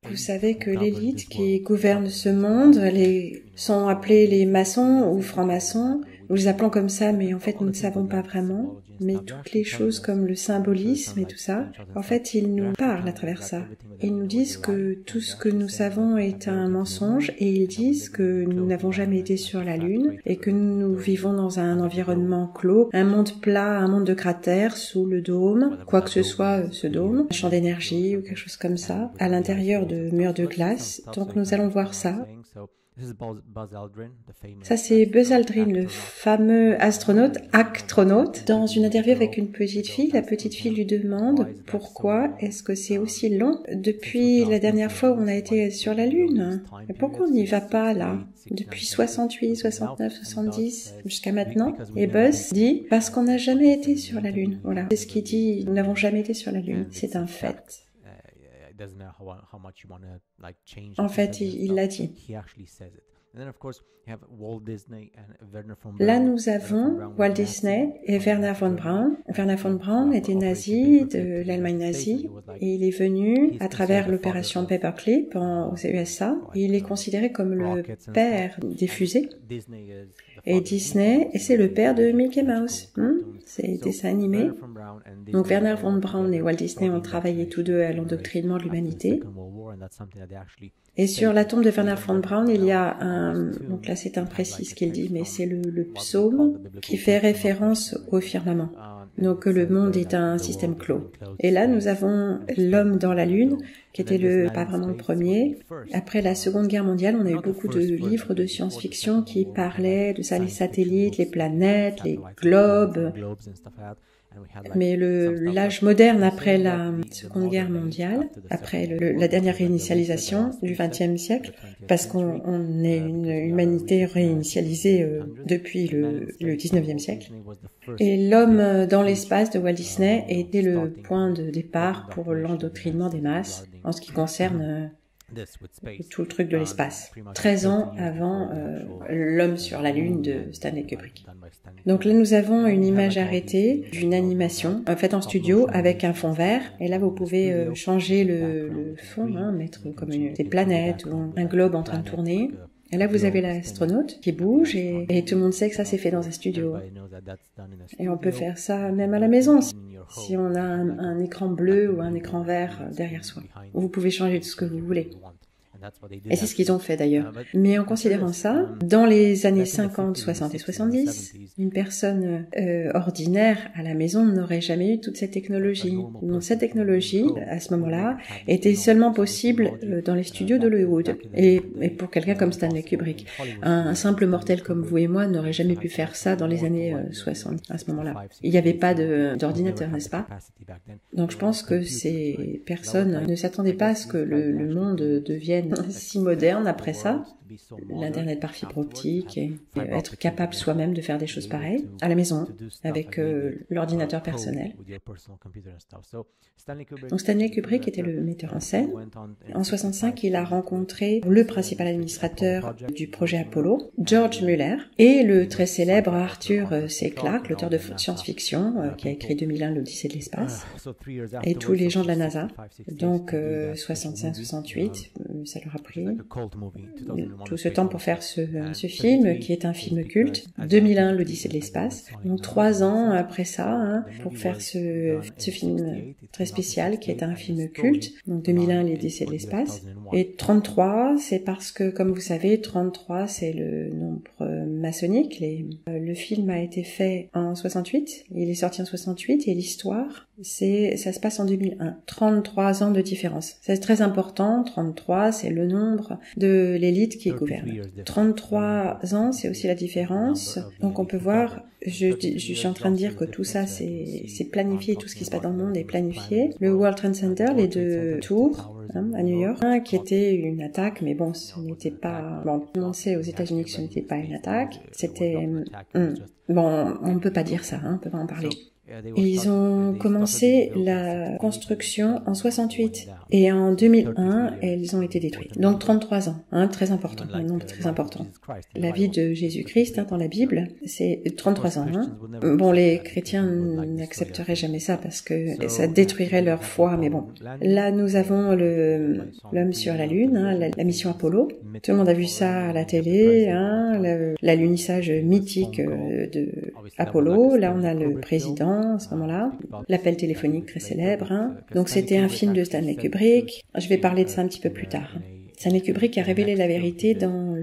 Vous savez que l'élite qui gouverne ce monde, sont appelés les maçons ou francs-maçons. Nous les appelons comme ça, mais en fait nous ne savons pas vraiment. Mais toutes les choses comme le symbolisme et tout ça, en fait ils nous parlent à travers ça. Ils nous disent que tout ce que nous savons est un mensonge et ils disent que nous n'avons jamais été sur la Lune et que nous vivons dans un environnement clos, un monde plat, un monde de cratères sous le dôme, quoi que ce soit ce dôme, un champ d'énergie ou quelque chose comme ça, à l'intérieur de murs de glace. Donc nous allons voir ça. Ça, c'est Buzz Aldrin, le fameux astronaute. Dans une interview avec une petite fille, la petite fille lui demande pourquoi est-ce que c'est aussi long depuis la dernière fois où on a été sur la Lune. Et pourquoi on n'y va pas là, depuis 68, 69, 70 jusqu'à maintenant? Et Buzz dit parce qu'on n'a jamais été sur la Lune. Voilà, c'est ce qu'il dit. Nous n'avons jamais été sur la Lune. C'est un fait. En fait, il l'a dit. Là, nous avons Walt Disney et Wernher von Braun. Wernher von Braun était nazi de l'Allemagne nazie et il est venu à travers l'opération Paperclip aux USA. Et il est considéré comme le père des fusées. Et Disney, c'est le père de Mickey Mouse. C'est des dessins animés. Donc Wernher von Braun et Walt Disney ont travaillé tous deux à l'endoctrinement de l'humanité. Et sur la tombe de Wernher von Braun, il y a donc là c'est imprécis ce qu'il dit, mais c'est le psaume qui fait référence au firmament. Donc le monde est un système clos. Et là nous avons l'homme dans la Lune, qui était pas vraiment le premier. Après la Seconde Guerre mondiale, on a eu beaucoup de livres de science-fiction qui parlaient de ça, les satellites, les planètes, les globes. Mais l'âge moderne après la Seconde Guerre mondiale, après la dernière réinitialisation du XXe siècle, parce qu'on est une humanité réinitialisée depuis le XIXe siècle. Et l'homme dans l'espace de Walt Disney était le point de départ pour l'endoctrinement des masses en ce qui concerne tout le truc de l'espace. 13 ans avant l'homme sur la Lune de Stanley Kubrick. Donc là, nous avons une image arrêtée d'une animation faite en studio avec un fond vert. Et là, vous pouvez changer le fond, mettre comme des planètes ou un globe en train de tourner. Et là, vous avez l'astronaute qui bouge et tout le monde sait que ça s'est fait dans un studio. Et on peut faire ça même à la maison si on a un écran bleu ou un écran vert derrière soi. Vous pouvez changer tout ce que vous voulez. Et c'est ce qu'ils ont fait d'ailleurs. Mais en considérant ça, dans les années 50, 60 et 70, une personne ordinaire à la maison n'aurait jamais eu toute cette technologie. Donc cette technologie, à ce moment-là, était seulement possible dans les studios d'Hollywood. Et pour quelqu'un comme Stanley Kubrick. Un simple mortel comme vous et moi n'aurait jamais pu faire ça dans les années 60, à ce moment-là. Il n'y avait pas d'ordinateur, n'est-ce pas? Donc je pense que ces personnes ne s'attendaient pas à ce que le monde devienne si moderne après ça, l'Internet par fibre optique et être capable soi-même de faire des choses pareilles à la maison avec l'ordinateur personnel. Donc Stanley Kubrick était le metteur en scène. En 65, il a rencontré le principal administrateur du projet Apollo, George Mueller, et le très célèbre Arthur C. Clarke, l'auteur de science-fiction qui a écrit 2001 l'Odyssée de l'espace, et tous les gens de la NASA. Donc 65-68, ça leur a pris tout ce temps pour faire ce film, qui est un film culte. 2001, l'Odyssée de l'espace. Donc 3 ans après ça, pour faire ce film très spécial, qui est un film culte. Donc 2001, l'Odyssée de l'espace. Et 33, c'est parce que, comme vous savez, 33, c'est le nombre maçonnique. Le film a été fait en 68. Il est sorti en 68 et l'histoire, ça se passe en 2001. 33 ans de différence. C'est très important. 33, c'est le nombre de l'élite qui gouverne. 33 ans, c'est aussi la différence. Donc on peut voir, je suis en train de dire que tout ça, c'est planifié, tout ce qui se passe dans le monde est planifié. Le World Trade Center, les 2 tours, à New York, qui était une attaque, mais bon, ce n'était pas... Bon, tout le monde sait aux États-Unis que ce n'était pas une attaque. C'était... Bon, on ne peut pas dire ça, on ne peut pas en parler. Et ils ont commencé la construction en 68. et en 2001, elles ont été détruites. Donc 33 ans, hein, très important, un nombre très important. La vie de Jésus-Christ, hein, dans la Bible, c'est 33 ans. Hein. Bon, les chrétiens n'accepteraient jamais ça parce que ça détruirait leur foi, mais bon. Là, nous avons l'homme sur la Lune, hein, la mission Apollo. Tout le monde a vu ça à la télé, hein, l'alunissage mythique de Apollo. Là, on a le président à ce moment-là, l'appel téléphonique très célèbre. Hein. Donc, c'était un film de Stanley Kubrick. Je vais parler de ça un petit peu plus tard. Stanley Kubrick a révélé la vérité dans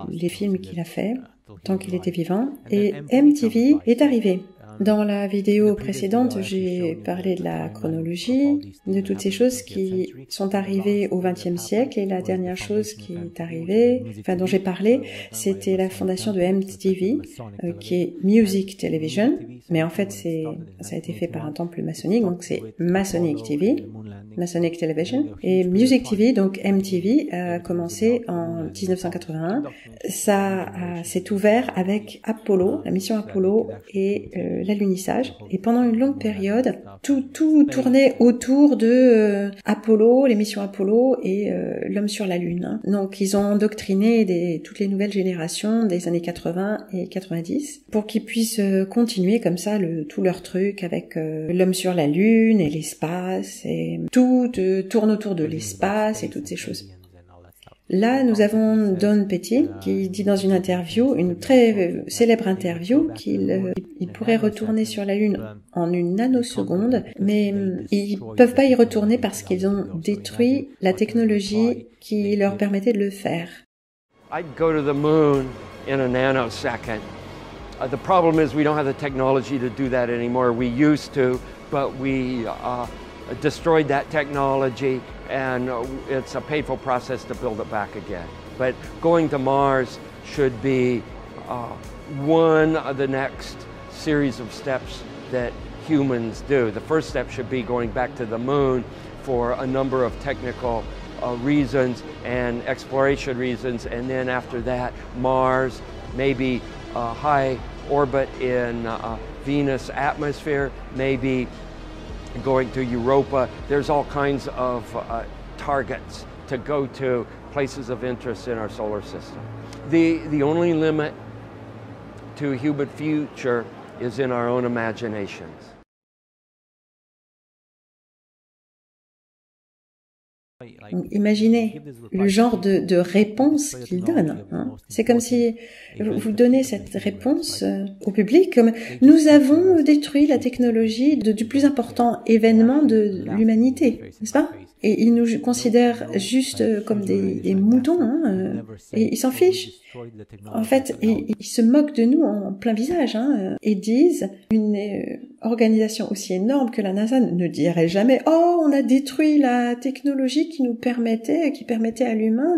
les films qu'il a fait tant qu'il était vivant, et MTV est arrivé. Dans la vidéo précédente, j'ai parlé de la chronologie, de toutes ces choses qui sont arrivées au XXe siècle, et la dernière chose qui est arrivée, enfin dont j'ai parlé, c'était la fondation de MTV, qui est Music Television, mais en fait ça a été fait par un temple maçonnique, donc c'est Masonic TV, Masonic Television, et Music TV, donc MTV, a commencé en 1981. Ça s'est ouvert avec Apollo, la mission Apollo et l'alunissage. Et pendant une longue période, tout tournait autour de Apollo, les missions Apollo et l'homme sur la Lune. Hein. Donc ils ont endoctriné toutes les nouvelles générations des années 80 et 90 pour qu'ils puissent continuer comme ça tout leur truc avec l'homme sur la Lune et l'espace et tout tourne autour de l'espace et toutes ces choses. Là, nous avons Don Petty qui dit dans une interview, une très célèbre interview, qu'il pourrait retourner sur la Lune en une nanoseconde, mais ils peuvent pas y retourner parce qu'ils ont détruit la technologie qui leur permettait de le faire. I'd go to the moon in a nanosecond. The problem is we don't have the technology to do that anymore. We used to, but we destroyed that technology, and it's a painful process to build it back again. But going to Mars should be one of the next series of steps that humans do. The first step should be going back to the moon for a number of technical reasons and exploration reasons, and then after that, Mars, maybe high orbit in Venus atmosphere, maybe going to Europa. There's all kinds of targets to go to, places of interest in our solar system. The only limit to human future is in our own imaginations. Imaginez le genre de réponse qu'il donne. Hein. C'est comme si vous donnez cette réponse au public comme « Nous avons détruit la technologie du plus important événement de l'humanité, n'est-ce pas ?» Et ils nous considèrent juste comme des moutons, hein, et ils s'en fichent. En fait, ils se moquent de nous en plein visage, hein, et disent une organisation aussi énorme que la NASA ne dirait jamais « Oh, on a détruit la technologie qui permettait à l'humain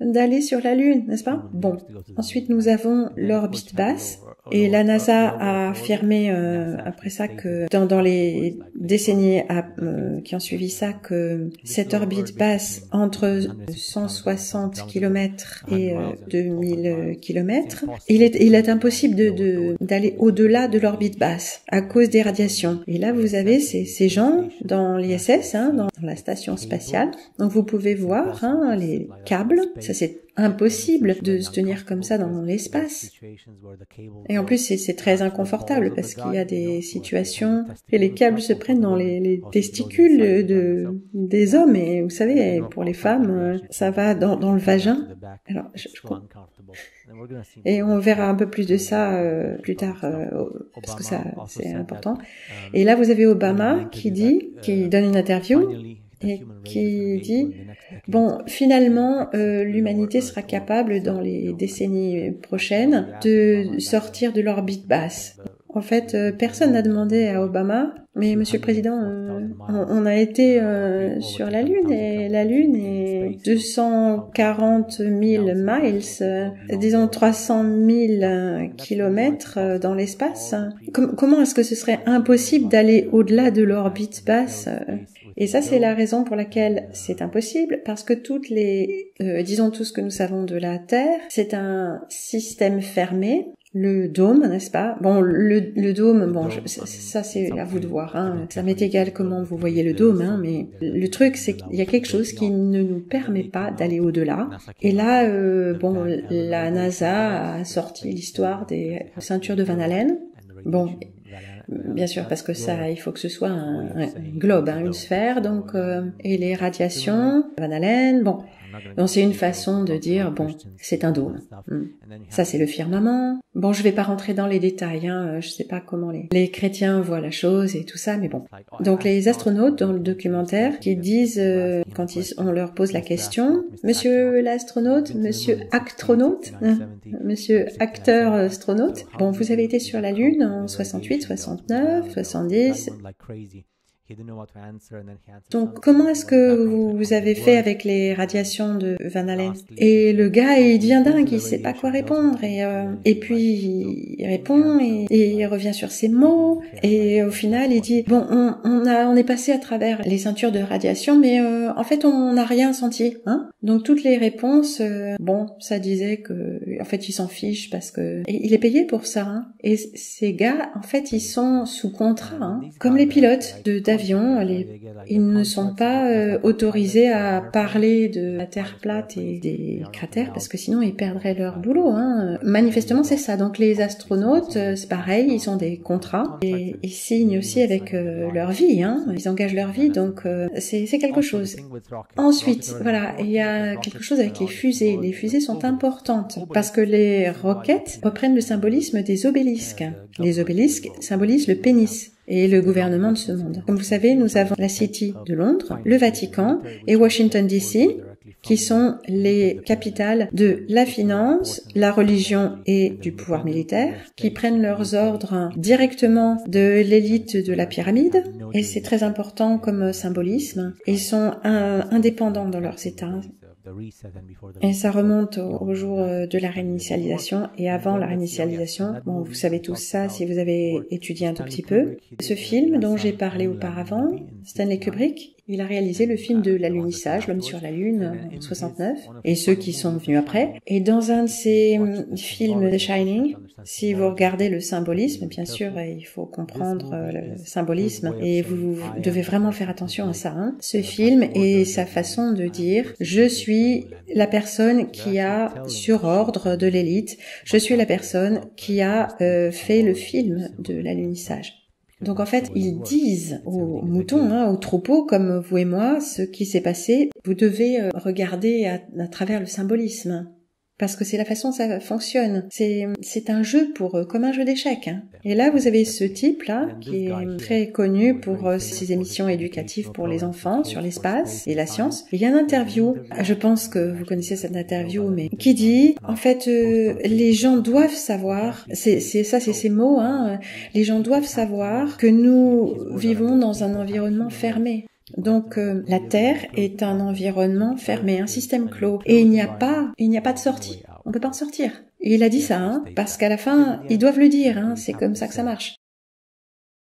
d'aller sur la Lune, n'est-ce pas ?» Bon, ensuite nous avons l'orbite basse, et la NASA a affirmé après ça que dans les décennies qui ont suivi ça, que cette orbite basse entre 160 km et 2000 km, il est impossible d'aller au-delà de l'orbite basse à cause des radiations. Et là, vous avez ces gens dans l'ISS, hein, dans la station spatiale. Donc vous pouvez voir hein, les câbles, ça c'est impossible de se tenir comme ça dans l'espace. Et en plus, c'est très inconfortable parce qu'il y a des situations et les câbles se prennent dans les testicules des hommes. Et vous savez, pour les femmes, ça va dans le vagin. Alors, et on verra un peu plus de ça plus tard parce que ça, c'est important. Et là, vous avez Obama qui donne une interview et qui dit bon, finalement, l'humanité sera capable dans les décennies prochaines de sortir de l'orbite basse. En fait, personne n'a demandé à Obama, mais Monsieur le Président, on a été sur la Lune et la Lune est 240 000 miles, disons 300 000 kilomètres dans l'espace. Comment est-ce que ce serait impossible d'aller au-delà de l'orbite basse? Et ça, c'est la raison pour laquelle c'est impossible, parce que disons tout ce que nous savons de la Terre, c'est un système fermé le dôme, n'est-ce pas? Bon, le dôme, bon, ça c'est à vous de voir, hein. Ça m'est égal comment vous voyez le dôme, hein, mais le truc c'est qu'il y a quelque chose qui ne nous permet pas d'aller au-delà. Et là, bon, la NASA a sorti l'histoire des ceintures de Van Allen. Bon, bien sûr, parce que ça, il faut que ce soit un globe, hein, une sphère, donc, et les radiations, Van Allen, bon. Donc c'est une façon de dire, bon, c'est un dôme. Ça c'est le firmament. Bon, je vais pas rentrer dans les détails, hein, je sais pas comment les chrétiens voient la chose et tout ça, mais bon. Donc les astronautes dans le documentaire qui disent, quand on leur pose la question, Monsieur l'astronaute, Monsieur actronaute, Monsieur acteur astronaute, bon, vous avez été sur la Lune en 68, 69, 70... Donc, comment est-ce que vous avez fait avec les radiations de Van Allen? Et le gars, il devient dingue, il sait pas quoi répondre, et puis il répond, et il revient sur ses mots, et au final, il dit, bon, on est passé à travers les ceintures de radiation, mais en fait, on n'a rien senti, hein? Donc, toutes les réponses, bon, ça disait que, en fait, il s'en fiche parce que, et il est payé pour ça, hein? Et ces gars, en fait, ils sont sous contrat, hein? Comme les pilotes d'avion, ils ne sont pas autorisés à parler de la Terre plate et des cratères parce que sinon ils perdraient leur boulot, hein. Manifestement c'est ça. Donc les astronautes, c'est pareil, ils ont des contrats et ils signent aussi avec leur vie, hein. Ils engagent leur vie, donc c'est quelque chose. Ensuite, voilà, il y a quelque chose avec les fusées. Les fusées sont importantes parce que les roquettes reprennent le symbolisme des obélisques. Les obélisques symbolisent le pénis et le gouvernement de ce monde. Comme vous savez, nous avons la City de Londres, le Vatican et Washington DC, qui sont les capitales de la finance, la religion et du pouvoir militaire, qui prennent leurs ordres directement de l'élite de la pyramide, et c'est très important comme symbolisme. Ils sont indépendants dans leurs États. Et ça remonte au jour de la réinitialisation et avant la réinitialisation. Bon, vous savez tout ça si vous avez étudié un tout petit peu. Ce film dont j'ai parlé auparavant, Stanley Kubrick, il a réalisé le film de l'alunissage, l'homme sur la Lune, en 69, et ceux qui sont venus après. Et dans un de ces films, The Shining, si vous regardez le symbolisme, bien sûr, il faut comprendre le symbolisme, et vous devez vraiment faire attention à ça, hein. Ce film est sa façon de dire « Je suis la personne qui a, sur ordre de l'élite, je suis la personne qui a fait le film de l'alunissage ». Donc en fait, ils disent aux moutons, hein, aux troupeaux, comme vous et moi, ce qui s'est passé. Vous devez regarder à travers le symbolisme, parce que c'est la façon dont ça fonctionne. C'est un jeu comme un jeu d'échecs, hein. Et là, vous avez ce type-là, qui est très connu pour ses émissions éducatives pour les enfants sur l'espace et la science. Et il y a une interview, je pense que vous connaissez cette interview, mais qui dit, en fait, les gens doivent savoir, c'est ces mots, hein, les gens doivent savoir que nous vivons dans un environnement fermé. Donc la Terre est un environnement fermé, un système clos, et il n'y a pas de sortie. On peut pas en sortir. Et il a dit ça, hein, parce qu'à la fin, ils doivent le dire, hein, c'est comme ça que ça marche.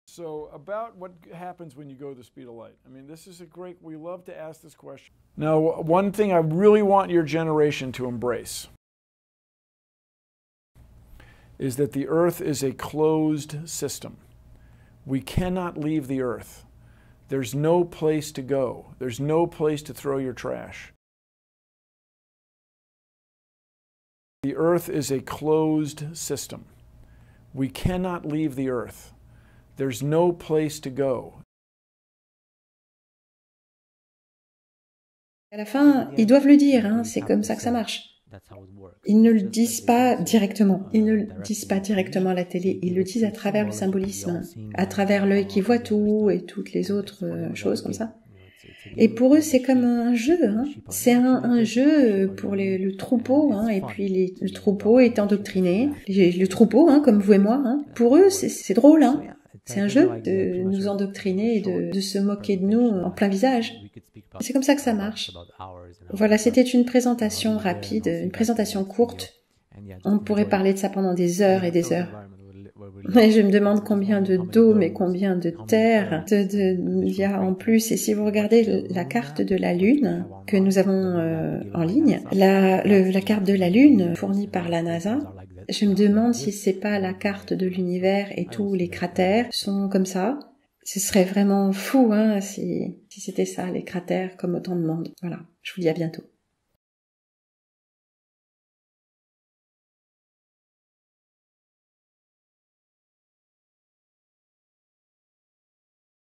So about what happens when you go the speed of light. I mean, this is we love to ask this question. Now, one thing I really want your generation to embrace is that the Earth is a closed system. We cannot leave the Earth. There's no place to go. There's no place to throw your trash. The Earth is a closed system. We cannot leave the Earth. There's no place to go. À la fin, ils doivent le dire, hein, c'est comme ça que ça marche. Ils ne le disent pas directement. Ils ne le disent pas directement à la télé. Ils le disent à travers le symbolisme, à travers l'œil qui voit tout et toutes les autres choses comme ça. Et pour eux, c'est comme un jeu, hein. C'est un jeu pour le troupeau, hein, et puis le troupeau est endoctriné. Le troupeau, hein, comme vous et moi, hein. Pour eux, c'est drôle, hein. C'est un jeu de nous endoctriner et de se moquer de nous en plein visage. C'est comme ça que ça marche. Voilà, c'était une présentation rapide, une présentation courte. On pourrait parler de ça pendant des heures et des heures. Mais je me demande combien de dômes et combien de terres il y a en plus. Et si vous regardez la carte de la Lune que nous avons en ligne, la carte de la Lune fournie par la NASA, Je me demande si c'est pas la carte de l'univers et tous les cratères sont comme ça. Ce serait vraiment fou, hein, si c'était ça, les cratères, comme autant de monde. Voilà. Je vous dis à bientôt.